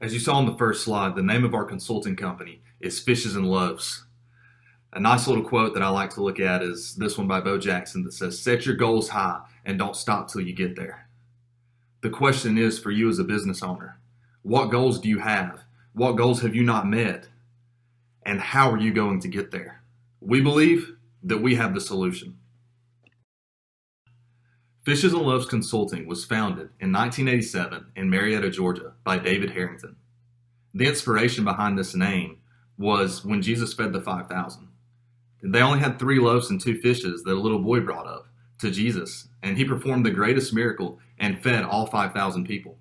As you saw on the first slide, the name of our consulting company is Fishes and Loaves. A nice little quote that I like to look at is this one by Bo Jackson that says, "Set your goals high and don't stop till you get there." The question is for you as a business owner, what goals do you have? What goals have you not met? And how are you going to get there? We believe that we have the solution. Fishes and Loaves Consulting was founded in 1987 in Marietta, Georgia by David Harrington. The inspiration behind this name was when Jesus fed the 5,000. They only had 3 loaves and 2 fishes that a little boy brought up to Jesus, and he performed the greatest miracle and fed all 5,000 people.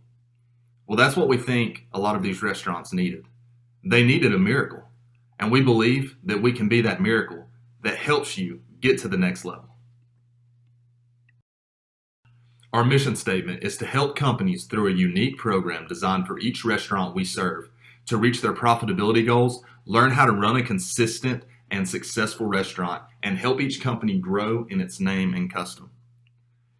Well, that's what we think a lot of these restaurants needed. They needed a miracle, and we believe that we can be that miracle that helps you get to the next level. Our mission statement is to help companies through a unique program designed for each restaurant we serve to reach their profitability goals, learn how to run a consistent and successful restaurant, and help each company grow in its name and custom.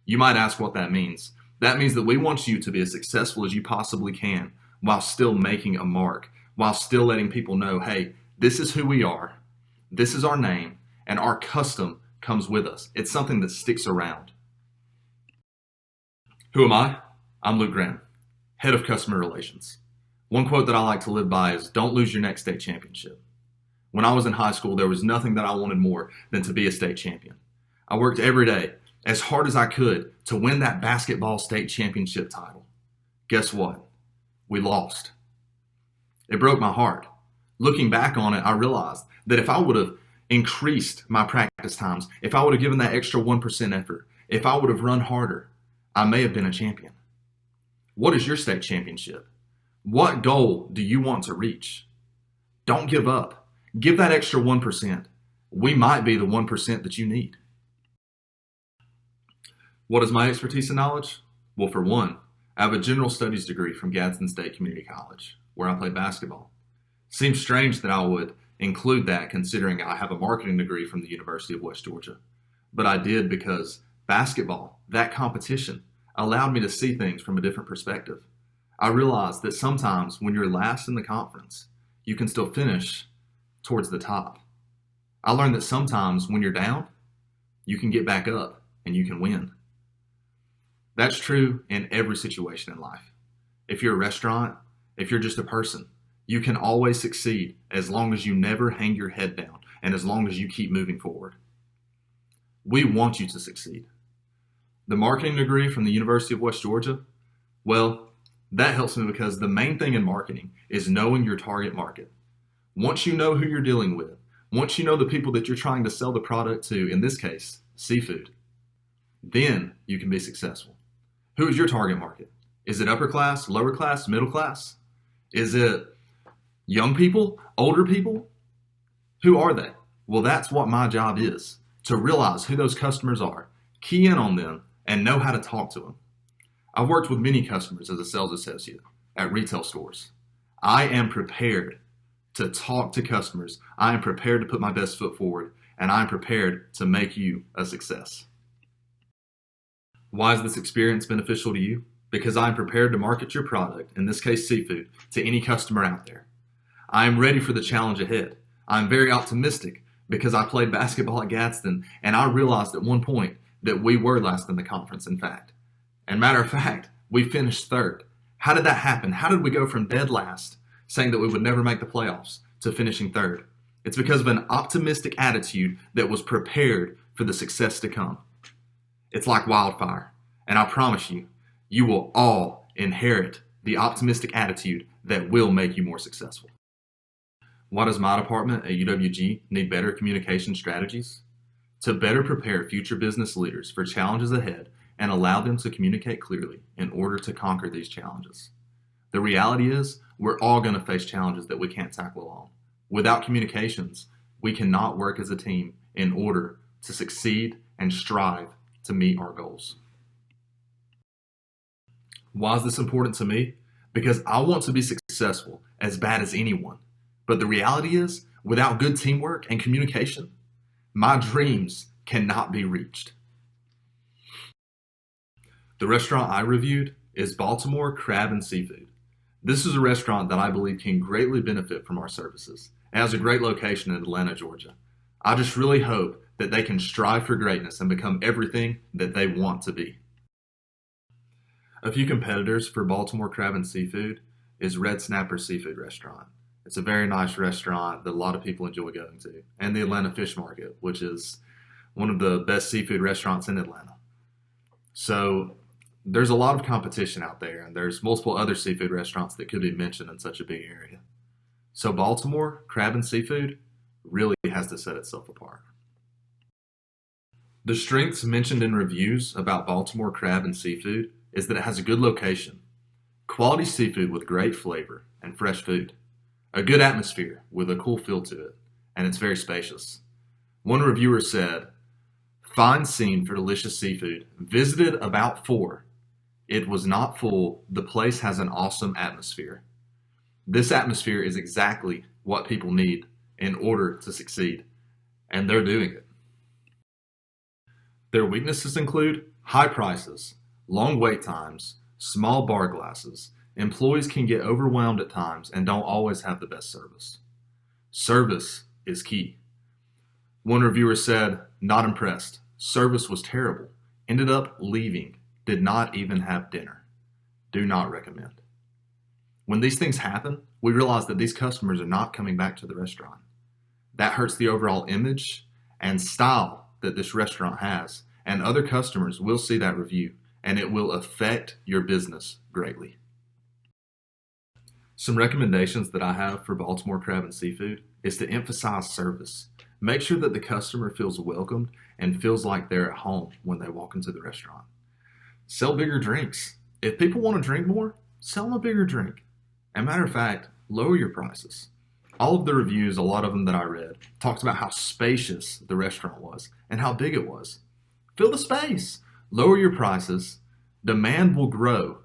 You might ask what that means. That means that we want you to be as successful as you possibly can while still making a mark, while still letting people know, hey, this is who we are, this is our name, and our custom comes with us. It's something that sticks around. Who am I? I'm Luke Graham, Head of Customer Relations. One quote that I like to live by is, don't lose your next state championship. When I was in high school, there was nothing that I wanted more than to be a state champion. I worked every day as hard as I could to win that basketball state championship title. Guess what? We lost. It broke my heart. Looking back on it, I realized that if I would have increased my practice times, if I would have given that extra 1% effort, if I would have run harder, I may have been a champion. What is your state championship? What goal do you want to reach? Don't give up. Give that extra 1%. We might be the 1% that you need. What is my expertise and knowledge? Well, for one, I have a general studies degree from Gadsden State Community College, where I played basketball. Seems strange that I would include that considering I have a marketing degree from the University of West Georgia. But I did because basketball, that competition, allowed me to see things from a different perspective. I realized that sometimes when you're last in the conference, you can still finish towards the top. I learned that sometimes when you're down, you can get back up and you can win. That's true in every situation in life. If you're a restaurant, if you're just a person, you can always succeed as long as you never hang your head down and as long as you keep moving forward. We want you to succeed. The marketing degree from the University of West Georgia, well, that helps me because the main thing in marketing is knowing your target market. Once you know who you're dealing with, once you know the people that you're trying to sell the product to, in this case, seafood, then you can be successful. Who is your target market? Is it upper class, lower class, middle class? Is it young people, older people? Who are they? Well, that's what my job is, to realize who those customers are, key in on them, and know how to talk to them. I've worked with many customers as a sales associate at retail stores. I am prepared to talk to customers. I am prepared to put my best foot forward, and I am prepared to make you a success. Why is this experience beneficial to you? Because I am prepared to market your product, in this case seafood, to any customer out there. I am ready for the challenge ahead. I'm very optimistic because I played basketball at Gadsden, and I realized at one point that we were last in the conference, in fact. And matter of fact, we finished third. How did that happen? How did we go from dead last, saying that we would never make the playoffs, to finishing third? It's because of an optimistic attitude that was prepared for the success to come. It's like wildfire, and I promise you, you will all inherit the optimistic attitude that will make you more successful. Why does my department at UWG need better communication strategies? To better prepare future business leaders for challenges ahead and allow them to communicate clearly in order to conquer these challenges. The reality is, we're all going to face challenges that we can't tackle alone. Without communications, we cannot work as a team in order to succeed and strive to meet our goals. Why is this important to me? Because I want to be successful as bad as anyone. But the reality is, without good teamwork and communication, my dreams cannot be reached. The restaurant I reviewed is Baltimore Crab and Seafood. This is a restaurant that I believe can greatly benefit from our services. It has a great location in Atlanta, Georgia. I just really hope that they can strive for greatness and become everything that they want to be. A few competitors for Baltimore Crab and Seafood is Red Snapper Seafood Restaurant. It's a very nice restaurant that a lot of people enjoy going to. And the Atlanta Fish Market, which is one of the best seafood restaurants in Atlanta. So there's a lot of competition out there, and there's multiple other seafood restaurants that could be mentioned in such a big area. So Baltimore Crab and Seafood really has to set itself apart. The strengths mentioned in reviews about Baltimore Crab and Seafood is that it has a good location, quality seafood with great flavor and fresh food, a good atmosphere with a cool feel to it, and it's very spacious. One reviewer said, "Fine scene for delicious seafood. Visited about 4. It was not full. The place has an awesome atmosphere." This atmosphere is exactly what people need in order to succeed, and they're doing it. Their weaknesses include high prices, long wait times, small bar glasses. Employees can get overwhelmed at times and don't always have the best service. Service is key. One reviewer said, "Not impressed. Service was terrible. Ended up leaving. Did not even have dinner. Do not recommend." When these things happen, we realize that these customers are not coming back to the restaurant. That hurts the overall image and style that this restaurant has, and other customers will see that review, and it will affect your business greatly. Some recommendations that I have for Baltimore Crab and Seafood is to emphasize service. Make sure that the customer feels welcomed and feels like they're at home when they walk into the restaurant. Sell bigger drinks. If people want to drink more, sell them a bigger drink. And matter of fact, lower your prices. All of the reviews, a lot of them that I read, talked about how spacious the restaurant was and how big it was. Fill the space. Lower your prices. Demand will grow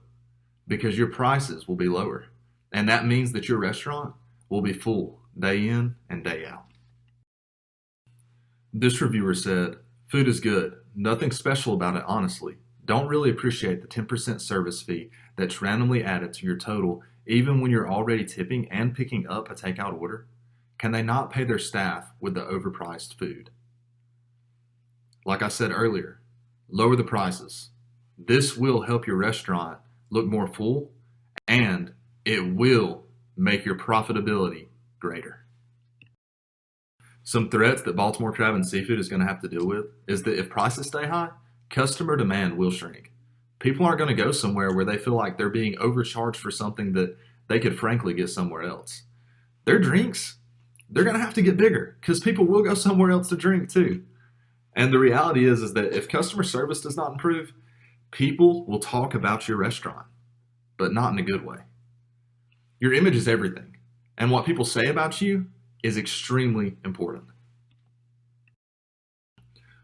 because your prices will be lower. And that means that your restaurant will be full day in and day out. This reviewer said, "Food is good. Nothing special about it, honestly. Don't really appreciate the 10% service fee that's randomly added to your total even when you're already tipping and picking up a takeout order. Can they not pay their staff with the overpriced food?" Like I said earlier, lower the prices. This will help your restaurant look more full, and it will make your profitability greater. Some threats that Baltimore Crab and Seafood is going to have to deal with is that if prices stay high, customer demand will shrink. People aren't going to go somewhere where they feel like they're being overcharged for something that they could frankly get somewhere else. Their drinks, they're going to have to get bigger because people will go somewhere else to drink too. And the reality is that if customer service does not improve, people will talk about your restaurant, but not in a good way. Your image is everything, and what people say about you is extremely important.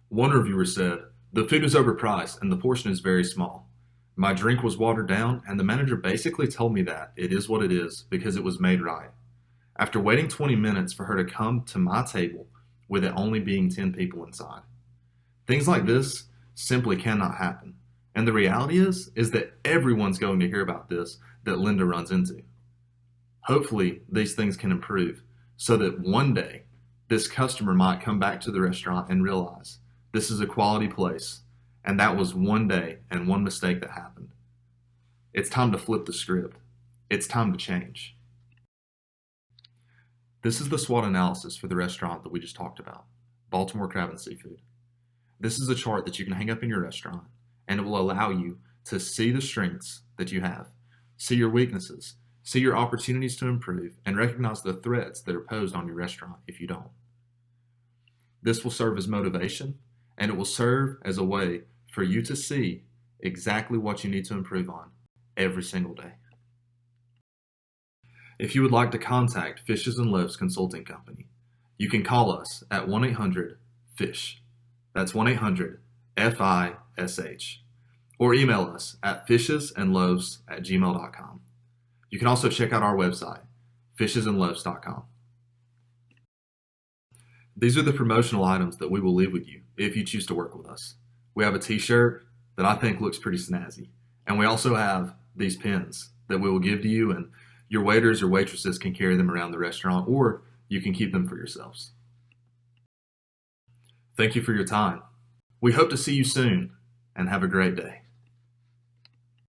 One reviewer said, "The food is overpriced and the portion is very small. My drink was watered down and the manager basically told me that it is what it is because it was made right. After waiting 20 minutes for her to come to my table with it only being 10 people inside." Things like this simply cannot happen. And the reality is that everyone's going to hear about this that Linda runs into. Hopefully these things can improve so that one day this customer might come back to the restaurant and realize this is a quality place, and that was one day and one mistake that happened. It's time to flip the script. It's time to change. This is the SWOT analysis for the restaurant that we just talked about, Baltimore Crab and Seafood. This is a chart that you can hang up in your restaurant, and it will allow you to see the strengths that you have, see your weaknesses, see your opportunities to improve, and recognize the threats that are posed on your restaurant if you don't. This will serve as motivation, and it will serve as a way for you to see exactly what you need to improve on every single day. If you would like to contact Fishes and Loaves Consulting Company, you can call us at 1-800-FISH. That's 1-800-FISH. Or email us at fishesandloaves@gmail.com. You can also check out our website, fishesandloaves.com. These are the promotional items that we will leave with you if you choose to work with us. We have a t-shirt that I think looks pretty snazzy. And we also have these pins that we will give to you, and your waiters or waitresses can carry them around the restaurant, or you can keep them for yourselves. Thank you for your time. We hope to see you soon, and have a great day.